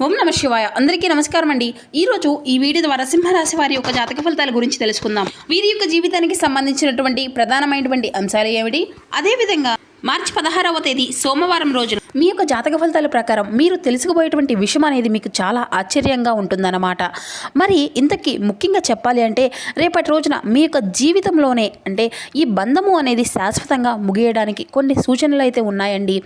ఓం నమ శివాయ. అందరికీ నమస్కారం అండి. ఈరోజు ఈ వీడియో ద్వారా సింహరాశి వారి యొక్క జాతక ఫలితాల గురించి తెలుసుకుందాం. వీరి యొక్క జీవితానికి సంబంధించినటువంటి ప్రధానమైనటువంటి అంశాలు ఏమిటి, అదేవిధంగా మార్చి 16వ తేదీ సోమవారం రోజున మీ యొక్క జాతక ఫలితాల ప్రకారం మీరు తెలుసుకోబోయేటువంటి విషయం అనేది మీకు చాలా ఆశ్చర్యంగా ఉంటుందన్నమాట. మరి ఇంతకీ ముఖ్యంగా చెప్పాలి అంటే రేపటి రోజున మీ యొక్క జీవితంలోనే అంటే ఈ బంధము అనేది శాశ్వతంగా ముగియడానికి కొన్ని సూచనలు అయితే ఉన్నాయండి.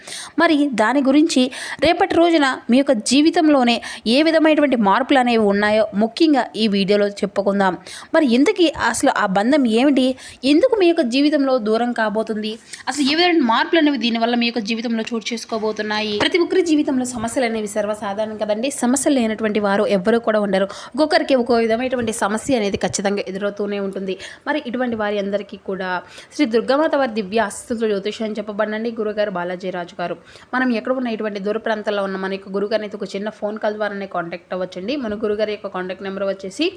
మరి దాని గురించి రేపటి రోజున మీ యొక్క జీవితంలోనే ఏ విధమైనటువంటి మార్పులు అనేవి ఉన్నాయో ముఖ్యంగా ఈ వీడియోలో చెప్పుకుందాం. మరి ఇంతకీ అసలు ఆ బంధం ఏమిటి, ఎందుకు మీ యొక్క జీవితంలో దూరం కాబోతుంది, అసలు ఏ విధమైన మార్పులు అనేవి దీనివల్ల మీ యొక్క జీవితంలో చోటు చేసుకోబోతున్నాయి. ప్రతి ఒక్కరి జీవితంలో సమస్యలు అనేవి సర్వసాధారణం కదండి. సమస్యలు లేనటువంటి వారు ఎవ్వరూ కూడా ఉండరు. ఒక్కొక్కరికి ఒక్కో విధమైనటువంటి సమస్య అనేది ఖచ్చితంగా ఎదురవుతూనే ఉంటుంది. మరి ఇటువంటి వారి అందరికీ కూడా శ్రీ దుర్గామాత వారి దివ్య ఆశీస్సులతో జ్యోతిషం చెప్పబడండి గురుగారు బాలాజీ రాజు గారు. మనం ఎక్కడ ఉన్న ఇటువంటి దూర ప్రాంతాల్లో ఉన్న మన యొక్క గురుగారిని అయితే ఒక చిన్న ఫోన్ కాల్ ద్వారానే కాంటాక్ట్ అవ్వచ్చండి. మన గురుగారి యొక్క కాంటాక్ట్ నెంబర్ వచ్చేసి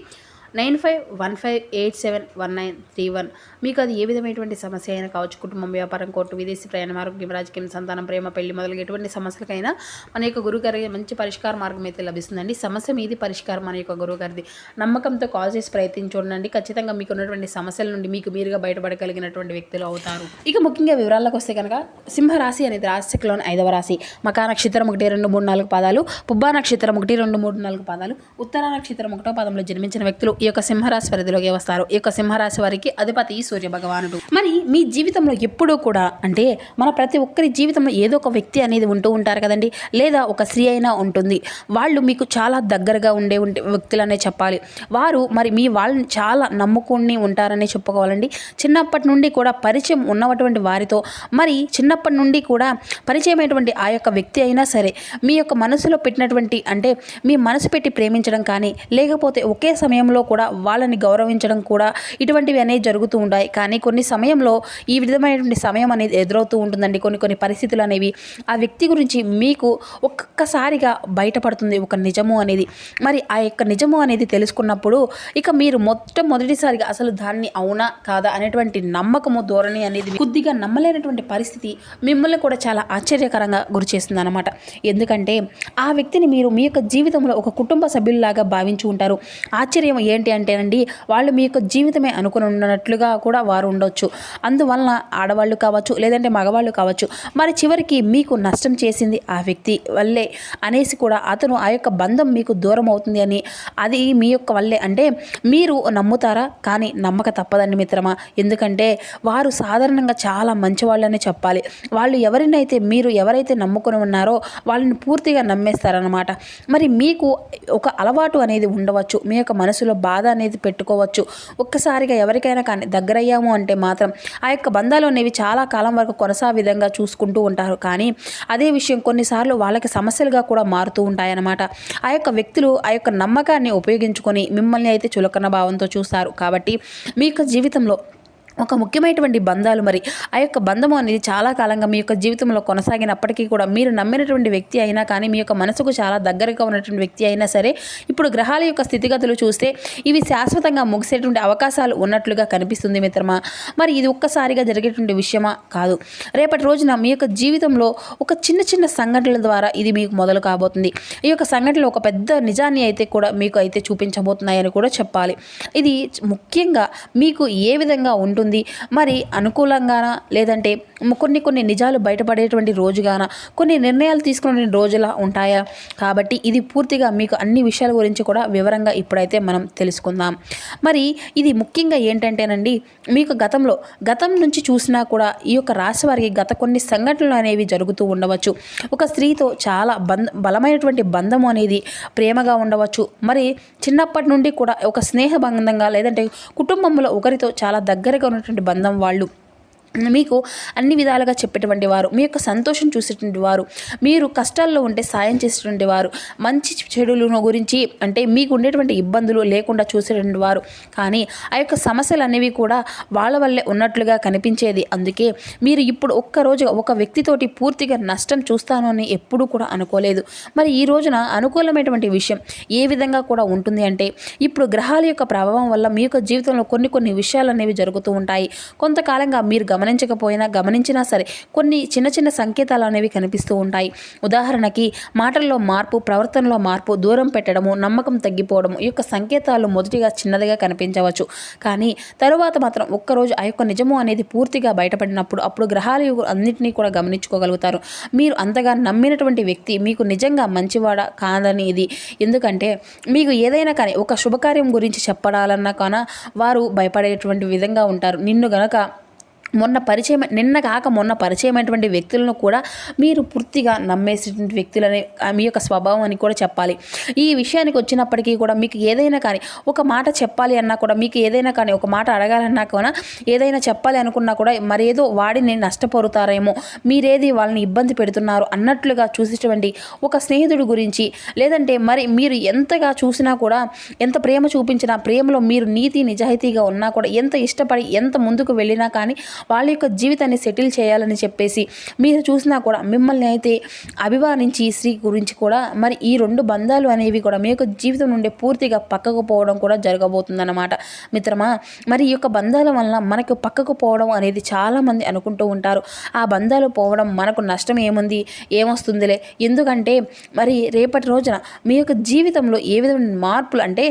9515871931. మీకు అది ఏ విధమైనటువంటి సమస్య అయినా కావచ్చు, కుటుంబం, వ్యాపారం, కోర్టు, విదేశీ ప్రయాణం, ఆరోగ్యం, రాజకీయం, సంతానం, ప్రేమ, పెళ్లి మొదలగు ఎటువంటి సమస్యలకైనా మన యొక్క గురుగారి మంచి పరిష్కార మార్గం అయితే లభిస్తుందండి. సమస్య మీది, పరిష్కారం మన యొక్క గురుగారిది. నమ్మకంతో కాల్ చేసి ప్రయత్నించండి. ఖచ్చితంగా మీకు ఉన్నటువంటి సమస్యల నుండి మీకు మీరుగా బయటపడగలిగినటువంటి వ్యక్తులు అవుతారు. ఇక ముఖ్యంగా వివరాల్లోకి వస్తే కనుక సింహరాశి అనేది రాశిలోని 5వ రాశి. మకా నక్షత్రం 1, 2, 3, 4 పాదాలు, పుబ్బా నక్షత్రం 1, 2, 3, 4 పాదాలు, ఉత్తరా నక్షత్రం 1వ పాదంలో జన్మించిన వ్యక్తులు ఈ యొక్క సింహరాశి పరిధిలోకి వస్తారు. ఈ యొక్క సింహరాశి వారికి అధిపతి సూర్య భగవానుడు. మరి మీ జీవితంలో ఎప్పుడూ కూడా అంటే మన ప్రతి ఒక్కరి జీవితంలో ఏదో ఒక వ్యక్తి అనేది ఉంటూ ఉంటారు కదండి, లేదా ఒక స్త్రీ అయినా ఉంటుంది. వాళ్ళు మీకు చాలా దగ్గరగా ఉండే వ్యక్తులనే చెప్పాలి. వారు మరి మీ వాళ్ళని చాలా నమ్ముకుని ఉంటారని చెప్పుకోవాలండి. చిన్నప్పటి నుండి కూడా పరిచయం ఉన్నటువంటి వారితో మరి చిన్నప్పటి నుండి కూడా పరిచయమైనటువంటి ఆ యొక్క వ్యక్తి అయినా సరే మీ యొక్క మనసులో పెట్టినటువంటి అంటే మీ మనసు పెట్టి ప్రేమించడం కానీ లేకపోతే ఒకే సమయంలో కూడా వాళ్ళని గౌరవించడం కూడా ఇటువంటివి అనేవి జరుగుతూ ఉంటాయి. కానీ కొన్ని సమయంలో ఈ విధమైనటువంటి సమయం అనేది ఎదురవుతూ ఉంటుందండి. కొన్ని పరిస్థితులు అనేవి ఆ వ్యక్తి గురించి మీకు ఒక్కసారిగా బయటపడుతుంది ఒక నిజము అనేది. మరి ఆ యొక్క నిజము అనేది తెలుసుకున్నప్పుడు ఇక మీరు మొట్టమొదటిసారిగా అసలు దాన్ని అవునా కాదా అనేటువంటి నమ్మకము ధోరణి అనేది కొద్దిగా నమ్మలేనటువంటి పరిస్థితి మిమ్మల్ని కూడా చాలా ఆశ్చర్యకరంగా గురి చేస్తుంది అనమాట. ఎందుకంటే ఆ వ్యక్తిని మీరు మీ యొక్క జీవితంలో ఒక కుటుంబ సభ్యుల్లాగా భావించి ఉంటారు. ఆశ్చర్యం ఏంటి అంటేనండి, వాళ్ళు మీ యొక్క జీవితమే అనుకుని ఉన్నట్లుగా కూడా వారు ఉండొచ్చు. అందువలన ఆడవాళ్ళు కావచ్చు లేదంటే మగవాళ్ళు కావచ్చు, మరి చివరికి మీకు నష్టం చేసింది ఆ వ్యక్తి వల్లే అనేసి కూడా అతను ఆ యొక్క బంధం మీకు దూరం అవుతుంది అని అది మీ యొక్క వల్లే అంటే మీరు నమ్ముతారా? కానీ నమ్మక తప్పదండి మిత్రమా. ఎందుకంటే వారు సాధారణంగా చాలా మంచివాళ్ళని చెప్పాలి. వాళ్ళు ఎవరైతే నమ్ముకుని ఉన్నారో వాళ్ళని పూర్తిగా నమ్మేస్తారనమాట. మరి మీకు ఒక అలవాటు అనేది ఉండవచ్చు, మీ యొక్క మనసులో బాధ అనేది పెట్టుకోవచ్చు. ఒక్కసారిగా ఎవరికైనా కానీ దగ్గరయ్యాము అంటే మాత్రం ఆ యొక్క బంధాలు అనేవి చాలా కాలం వరకు కొనసాగే విధంగా చూసుకుంటూ ఉంటారు. కానీ అదే విషయం కొన్నిసార్లు వాళ్ళకి సమస్యలుగా కూడా మారుతూ ఉంటాయన్నమాట. ఆ యొక్క వ్యక్తులు ఆ యొక్క నమ్మకాన్ని ఉపయోగించుకొని మిమ్మల్ని అయితే చులకన భావంతో చూస్తారు. కాబట్టి మీ యొక్క జీవితంలో ఒక ముఖ్యమైనటువంటి బంధాలు మరి ఆ యొక్క బంధము అనేది చాలా కాలంగా మీ యొక్క జీవితంలో కొనసాగినప్పటికీ కూడా మీరు నమ్మినటువంటి వ్యక్తి అయినా కానీ మీ యొక్క మనసుకు చాలా దగ్గరగా ఉన్నటువంటి వ్యక్తి అయినా సరే ఇప్పుడు గ్రహాల యొక్క స్థితిగతులు చూస్తే ఇవి శాశ్వతంగా ముగిసేటువంటి అవకాశాలు ఉన్నట్లుగా కనిపిస్తుంది మిత్రమా. మరి ఇది ఒక్కసారిగా జరిగేటువంటి విషయమా కాదు. రేపటి రోజున మీ యొక్క జీవితంలో ఒక చిన్న సంఘటనల ద్వారా ఇది మీకు మొదలు కాబోతుంది. ఈ యొక్క సంఘటనలు ఒక పెద్ద నిజాన్ని అయితే కూడా మీకు అయితే చూపించబోతున్నాయని కూడా చెప్పాలి. ఇది ముఖ్యంగా మీకు ఏ విధంగా ఉంటుంది, మరి అనుకూలంగానా లేదంటే కొన్ని నిజాలు బయటపడేటువంటి రోజుగానా, కొన్ని నిర్ణయాలు తీసుకునే రోజులా ఉంటాయా? కాబట్టి ఇది పూర్తిగా మీకు అన్ని విషయాల గురించి కూడా వివరంగా ఇప్పుడైతే మనం తెలుసుకుందాం. మరి ఇది ముఖ్యంగా ఏంటంటేనండి, మీకు గతం నుంచి చూసినా కూడా ఈ యొక్క రాశి వారికి గత కొన్ని సంఘటనలు అనేవి జరుగుతూ ఉండవచ్చు. ఒక స్త్రీతో చాలా బలమైనటువంటి బంధము అనేది ప్రేమగా ఉండవచ్చు. మరి చిన్నప్పటి నుండి కూడా ఒక స్నేహ బంధంగా లేదంటే కుటుంబంలో ఒకరితో చాలా దగ్గరగా ఉన్నటువంటి బంధం వాళ్ళు మీకు అన్ని విధాలుగా చెప్పేటువంటి వారు, మీ యొక్క సంతోషం చూసేటువంటి వారు, మీరు కష్టాల్లో ఉంటే సాయం చేసేటువంటి వారు, మంచి చెడుల గురించి అంటే మీకు ఉండేటువంటి ఇబ్బందులు లేకుండా చూసేటువంటి వారు. కానీ ఆ యొక్క సమస్యలు అనేవి కూడా వాళ్ళ వల్లే ఉన్నట్లుగా కనిపించేది. అందుకే మీరు ఇప్పుడు ఒక్కరోజు ఒక వ్యక్తితోటి పూర్తిగా నష్టం చూస్తాను అని ఎప్పుడూ కూడా అనుకోలేదు. మరి ఈ రోజున అనుకూలమైనటువంటి విషయం ఏ విధంగా కూడా ఉంటుంది అంటే ఇప్పుడు గ్రహాల యొక్క ప్రభావం వల్ల మీ యొక్క జీవితంలో కొన్ని విషయాలు అనేవి జరుగుతూ ఉంటాయి. కొంతకాలంగా మీరు గమనించకపోయినా గమనించినా సరే కొన్ని చిన్న చిన్న సంకేతాలు అనేవి కనిపిస్తూ ఉంటాయి. ఉదాహరణకి మాటల్లో మార్పు, ప్రవర్తనలో మార్పు, దూరం పెట్టడము, నమ్మకం తగ్గిపోవడము, ఈ యొక్క సంకేతాలు మొదటిగా చిన్నదిగా కనిపించవచ్చు. కానీ తరువాత మాత్రం ఒక్కరోజు ఆ యొక్క నిజము అనేది పూర్తిగా బయటపడినప్పుడు అప్పుడు గ్రహాలు అన్నింటినీ కూడా గమనించుకోగలుగుతారు. మీరు అంతగా నమ్మినటువంటి వ్యక్తి మీకు నిజంగా మంచివాడా కాదని ఇది. ఎందుకంటే మీకు ఏదైనా కానీ ఒక శుభకార్యం గురించి చెప్పడాలన్నా కానీ వారు భయపడేటువంటి విధంగా ఉంటారు. నిన్ను గనక నిన్న కాక మొన్న పరిచయమైనటువంటి వ్యక్తులను కూడా మీరు పూర్తిగా నమ్మేసేటువంటి వ్యక్తులనే మీ యొక్క స్వభావం అని కూడా చెప్పాలి. ఈ విషయానికి వచ్చినప్పటికీ కూడా మీకు ఏదైనా కానీ ఒక మాట చెప్పాలి అన్నా కూడా, మీకు ఏదైనా కానీ ఒక మాట అడగాలన్నా కూడా, ఏదైనా చెప్పాలి అనుకున్నా కూడా మరేదో వాడిని నష్టపోతారేమో, మీరేది వాళ్ళని ఇబ్బంది పెడుతున్నారు అన్నట్లుగా చూసేటువంటి ఒక స్నేహితుడి గురించి, లేదంటే మరి మీరు ఎంతగా చూసినా కూడా, ఎంత ప్రేమ చూపించినా, ప్రేమలో మీరు నీతి నిజాయితీగా ఉన్నా కూడా, ఎంత ఇష్టపడి ఎంత ముందుకు వెళ్ళినా కానీ వాళ్ళ యొక్క జీవితాన్ని సెటిల్ చేయాలని చెప్పేసి మీరు చూసినా కూడా మిమ్మల్ని అయితే అభిమానించి స్త్రీ గురించి కూడా మరి ఈ రెండు బంధాలు అనేవి కూడా మీ యొక్క జీవితం నుండి పూర్తిగా పక్కకు పోవడం కూడా జరగబోతుందన్నమాట. మిత్రమా, మరి ఈ యొక్క బంధాల వల్ల మనకు పక్కకు పోవడం అనేది చాలామంది అనుకుంటూ ఉంటారు. ఆ బంధాలు పోవడం మనకు నష్టం ఏముంది, ఏమొస్తుందిలే. ఎందుకంటే మరి రేపటి రోజున మీ యొక్క జీవితంలో ఏ విధమైన మార్పులు అంటే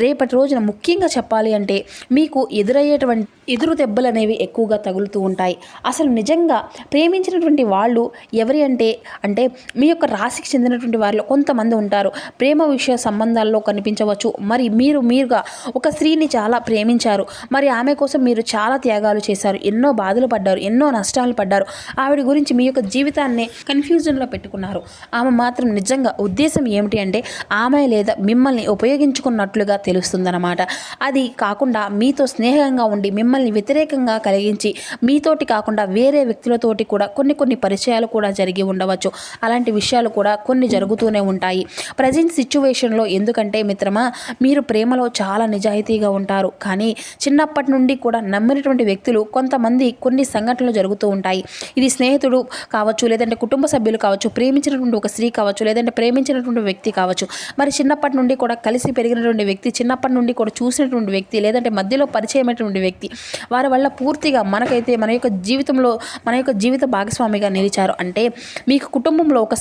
రేపటి రోజున ముఖ్యంగా చెప్పాలి అంటే మీకు ఎదురయ్యేటువంటి ఎదురు దెబ్బలు అనేవి ఎక్కువగా తగులుతూ ఉంటాయి. అసలు నిజంగా ప్రేమించినటువంటి వాళ్ళు ఎవరి అంటే మీ యొక్క రాశికి చెందినటువంటి వారిలో కొంతమంది ఉంటారు. ప్రేమ విషయ సంబంధాల్లో కనిపించవచ్చు. మరి మీరుగా ఒక స్త్రీని చాలా ప్రేమించారు. మరి ఆమె కోసం మీరు చాలా త్యాగాలు చేశారు, ఎన్నో బాధలు పడ్డారు, ఎన్నో నష్టాలు పడ్డారు. ఆవిడ గురించి మీ యొక్క జీవితాన్ని కన్ఫ్యూజన్లో పెట్టుకున్నారు. ఆమె మాత్రం నిజంగా ఉద్దేశం ఏమిటి అంటే ఆమె లేదా మిమ్మల్ని ఉపయోగించుకున్నట్లుగా తెలుస్తుందన్నమాట. అది కాకుండా మీతో స్నేహంగా ఉండి మిమ్మల్ని వ్యతిరేకంగా కలిగించి మీతోటి కాకుండా వేరే వ్యక్తులతోటి కూడా కొన్ని పరిచయాలు కూడా జరిగి ఉండవచ్చు. అలాంటి విషయాలు కూడా కొన్ని జరుగుతూనే ఉంటాయి ప్రజెంట్ సిచ్యువేషన్లో. ఎందుకంటే మిత్రమా, మీరు ప్రేమలో చాలా నిజాయితీగా ఉంటారు. కానీ చిన్నప్పటి నుండి కూడా నమ్మినటువంటి వ్యక్తులు కొంతమంది కొన్ని సంఘటనలు జరుగుతూ ఉంటాయి. ఇది స్నేహితుడు కావచ్చు, లేదంటే కుటుంబ సభ్యులు కావచ్చు, ప్రేమించినటువంటి ఒక స్త్రీ కావచ్చు, లేదంటే ప్రేమించినటువంటి వ్యక్తి కావచ్చు, మరి చిన్నప్పటి నుండి కూడా కలిసి పెరిగినటువంటి వ్యక్తి, చిన్నప్పటి నుండి కూడా చూసినటువంటి వ్యక్తి, లేదంటే మధ్యలో పరిచయమైనటువంటి వ్యక్తి, వారి వల్ల పూర్తిగా మనకైతే మన యొక్క జీవితంలో మన యొక్క జీవిత భాగస్వామిగా నిలిచారు. అంటే మీకు కుటుంబంలో ఒక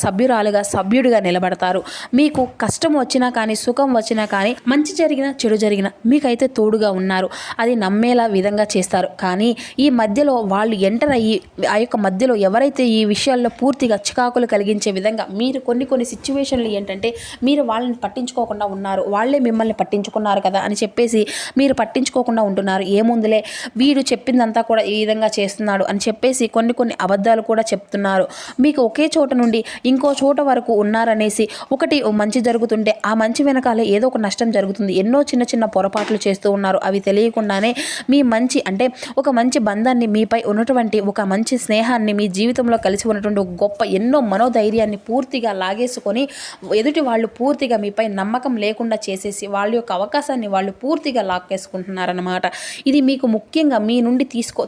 సభ్యుడిగా నిలబడతారు. మీకు కష్టం వచ్చినా కానీ, సుఖం వచ్చినా కానీ, మంచి జరిగినా చెడు జరిగినా మీకైతే తోడుగా ఉన్నారు. అది నమ్మేలా విధంగా చేస్తారు. కానీ ఈ మధ్యలో వాళ్ళు ఎంటర్ అయ్యి ఆ యొక్క మధ్యలో ఎవరైతే ఈ విషయాల్లో పూర్తిగా చికాకులు కలిగించే విధంగా మీరు కొన్ని సిచ్యువేషన్లు ఏంటంటే మీరు వాళ్ళని పట్టించుకోకుండా ఉన్నారు. వాళ్ళే మిమ్మల్ని పట్టించుకున్నారు కదా అని చెప్పేసి మీరు పట్టించుకోకుండా ఉంటున్నారు. ఏముందులే వీడు చెప్పిందంతా కూడా ఈ విధంగా చేస్తున్నాడు అని చెప్పేసి కొన్ని అబద్ధాలు కూడా చెప్తున్నారు. మీకు ఒకే చోట నుండి ఇంకో చోట వరకు ఉన్నారనేసి ఒకటి మంచి జరుగుతుంటే ఆ మంచి వెనకాలే ఏదో ఒక నష్టం జరుగుతుంది. ఎన్నో చిన్న పొరపాట్లు చేస్తూ ఉన్నారు. అవి తెలియకుండానే మీ మంచి అంటే ఒక మంచి బంధాన్ని, మీపై ఉన్నటువంటి ఒక మంచి స్నేహాన్ని, మీ జీవితంలో కలిసి ఉన్నటువంటి ఒక గొప్ప ఎన్నో మనోధైర్యాన్ని పూర్తిగా లాగేసుకొని ఎదుటి వాళ్ళు పూర్తిగా మీపై నమ్మకం లేకుండా చేసేసి వాళ్ళ యొక్క అవకాశాన్ని వాళ్ళు పూర్తిగా లాక్కేసుకుంటున్నారన్నమాట. ఇది మీకు ముఖ్యంగా మీ నుండి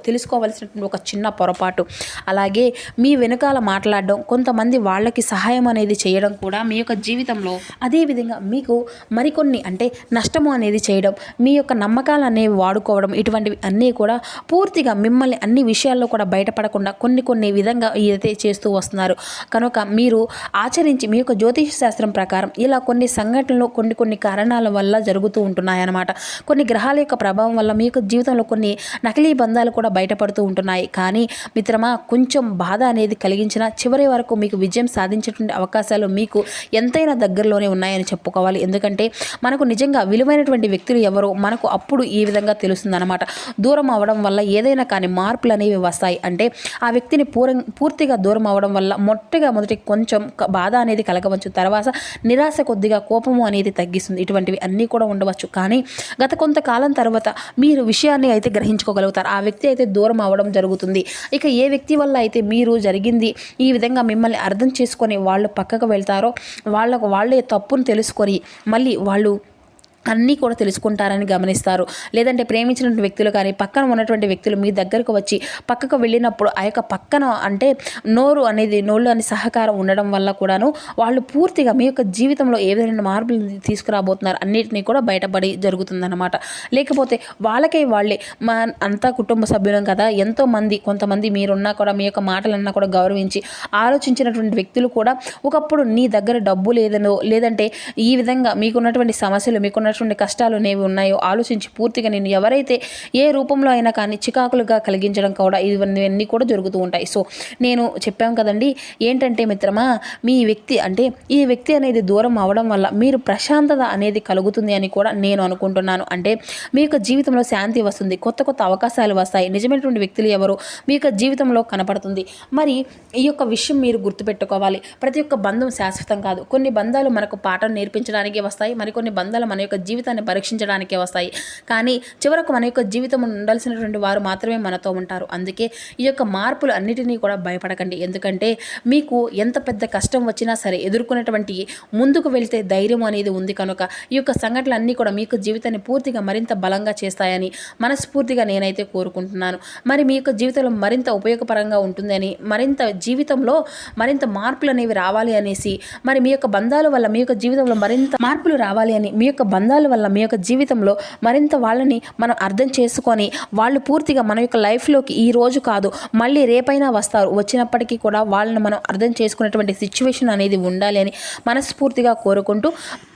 తెలుసుకోవలసినటువంటి ఒక చిన్న పొరపాటు. అలాగే మీ వెనుకాల మాట్లాడడం, కొంతమంది వాళ్ళకి సహాయం అనేది చేయడం కూడా మీ యొక్క జీవితంలో, అదేవిధంగా మీకు మరికొన్ని అంటే నష్టము అనేది చేయడం, మీ యొక్క నమ్మకాలు అనేవి వాడుకోవడం, ఇటువంటివి అన్నీ కూడా పూర్తిగా మిమ్మల్ని అన్ని విషయాల్లో కూడా బయటపడకుండా కొన్ని విధంగా ఏదైతే చేస్తూ వస్తున్నారు. కనుక మీరు ఆచరించి మీ యొక్క జ్యోతిష శాస్త్రం ప్రకారం ఇలా కొన్ని సంఘటనలు కొన్ని కారణాల వల్ల జరుగుతూ ఉంటున్నాయన్నమాట. కొన్ని గ్రహాల యొక్క ప్రభావం వల్ల మీ యొక్క జీవితంలో కొన్ని నకిలీ బంధాలు కూడా బయటపడుతూ ఉంటున్నాయి. కానీ మిత్రమా, కొంచెం బాధ అనేది కలిగించిన చివరి వరకు మీకు విజయం సాధించేటువంటి అవకాశాలు మీకు ఎంతైనా దగ్గరలోనే ఉన్నాయని చెప్పుకోవాలి. ఎందుకంటే మనకు నిజంగా విలువైనటువంటి వ్యక్తులు ఎవరో మనకు అప్పుడు ఈ విధంగా తెలుస్తుందన్నమాట. దూరం అవ్వడం వల్ల ఏదైనా కానీ మార్పులు అనేవి వస్తాయి. అంటే ఆ వ్యక్తిని పూర్తిగా దూరం అవ్వడం వల్ల మొదటి కొంచెం బాధ అనేది కలగవచ్చు. తర్వాత నిరాశ కొద్దిగా కోపము అనేది తగ్గిస్తుంది. ఇటువంటివి అన్నీ కూడా ఉండవచ్చు. కానీ గత కొంతకాలం తర్వాత మీరు విషయాన్ని అయితే గ్రహించుకోగలుగుతారు. ఆ వ్యక్తి అయితే దూరం అవ్వడం జరుగుతుంది. ఇక ఏ వ్యక్తి వల్ల అయితే మీరు జరిగింది ఈ విధంగా మిమ్మల్ని అర్థం చేసుకొని వాళ్ళు పక్కకు వెళ్తారో వాళ్ళకు వాళ్ళే తప్పును తెలుసుకొని మళ్ళీ వాళ్ళు అన్నీ కూడా తెలుసుకుంటారని గమనిస్తారు. లేదంటే ప్రేమించినటువంటి వ్యక్తులు కానీ పక్కన ఉన్నటువంటి వ్యక్తులు మీ దగ్గరకు వచ్చి పక్కకు వెళ్ళినప్పుడు ఆ యొక్క పక్కన అంటే నోళ్ళు అని సహకారం ఉండడం వల్ల కూడాను వాళ్ళు పూర్తిగా మీ యొక్క జీవితంలో ఏ విధమైన మార్పులు తీసుకురాబోతున్నారు అన్నిటినీ కూడా బయటపడి జరుగుతుందన్నమాట. లేకపోతే వాళ్ళకే వాళ్ళే అంతా కుటుంబ సభ్యులం కదా, ఎంతోమంది కొంతమంది మీరున్నా కూడా మీ యొక్క మాటలన్నా కూడా గౌరవించి ఆలోచించినటువంటి వ్యక్తులు కూడా ఒకప్పుడు నీ దగ్గర డబ్బు లేదనో లేదంటే ఈ విధంగా మీకున్నటువంటి సమస్యలు మీకున్నటువంటి కష్టాలు అనేవి ఉన్నాయో ఆలోచించి పూర్తిగా నేను ఎవరైతే ఏ రూపంలో అయినా కానీ చికాకులుగా కలిగించడం కూడా ఇవన్నీ కూడా జరుగుతూ ఉంటాయి. సో నేను చెప్పాం కదండి, ఏంటంటే మిత్రమా మీ వ్యక్తి అంటే ఈ వ్యక్తి అనేది దూరం అవడం వల్ల మీరు ప్రశాంతత అనేది కలుగుతుంది అని కూడా నేను అనుకుంటున్నాను. అంటే మీ యొక్క జీవితంలో శాంతి వస్తుంది, కొత్త కొత్త అవకాశాలు వస్తాయి, నిజమైనటువంటి వ్యక్తులు ఎవరు మీ యొక్క జీవితంలో కనపడుతుంది. మరి ఈ యొక్క విషయం మీరు గుర్తుపెట్టుకోవాలి. ప్రతి ఒక్క బంధం శాశ్వతం కాదు. కొన్ని బంధాలు మనకు పాఠం నేర్పించడానికి వస్తాయి, మరికొన్ని బంధాలు మన యొక్క జీవితాన్ని పరీక్షించడానికే వస్తాయి. కానీ చివరకు మన యొక్క జీవితం ఉండాల్సినటువంటి వారు మాత్రమే మనతో ఉంటారు. అందుకే ఈ యొక్క మార్పులు అన్నిటినీ కూడా భయపడకండి. ఎందుకంటే మీకు ఎంత పెద్ద కష్టం వచ్చినా సరే ఎదుర్కొనేటువంటి ముందుకు వెళ్తే ధైర్యం అనేది ఉంది కనుక ఈ యొక్క సంఘటనలు అన్నీ కూడా మీకు జీవితాన్ని పూర్తిగా మరింత బలంగా చేస్తాయని మనస్ఫూర్తిగా నేనైతే కోరుకుంటున్నాను. మరి మీ యొక్క జీవితంలో మరింత ఉపయోగపరంగా ఉంటుందని, మరింత జీవితంలో మరింత మార్పులు అనేవి రావాలి అనేసి, మరి మీ యొక్క బంధాల వల్ల మీ యొక్క జీవితంలో మరింత మార్పులు రావాలి అని, మీ యొక్క బంధాల వల్ల మీ యొక్క జీవితంలో మరింత వాళ్ళని మనం అర్థం చేసుకొని వాళ్ళు పూర్తిగా మన యొక్క లైఫ్లోకి ఈ రోజు కాదు మళ్ళీ రేపైనా వస్తారు, వచ్చినప్పటికీ కూడా వాళ్ళని మనం అర్థం చేసుకునేటువంటి సిచ్యువేషన్ అనేది ఉండాలి అని మనస్ఫూర్తిగా కోరుకుంటూ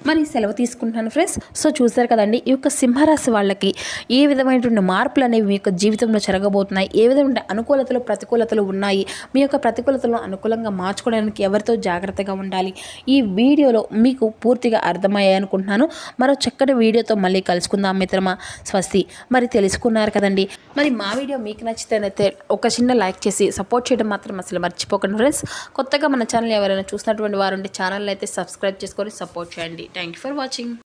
మరి సెలవు తీసుకుంటున్నాను ఫ్రెండ్స్. సో చూసారు కదండి, ఈ యొక్క సింహరాశి వాళ్ళకి ఏ విధమైనటువంటి మార్పులు అనేవి మీ యొక్క జీవితంలో జరగబోతున్నాయి, ఏ విధమైన అనుకూలతలు ప్రతికూలతలు ఉన్నాయి, మీ యొక్క ప్రతికూలతలను అనుకూలంగా మార్చుకోవడానికి ఎవరితో జాగ్రత్తగా ఉండాలి, ఈ వీడియోలో మీకు పూర్తిగా అర్థమయ్యాయి అనుకుంటున్నాను. మరో చక్కటి వీడియోతో మళ్ళీ కలుసుకుందాం మిత్రమా. స్వస్తి. మరి తెలుసుకున్నారు కదండి, మరి మా వీడియో మీకు నచ్చితేనైతే ఒక చిన్న లైక్ చేసి సపోర్ట్ చేయడం మాత్రం అసలు మర్చిపోకండి ఫ్రెండ్స్. కొత్తగా మన ఛానల్ ఎవరైనా చూసినటువంటి వారు ఉంటే ఛానల్ అయితే సబ్స్క్రైబ్ చేసుకొని సపోర్ట్ చేయండి. Thank you for watching.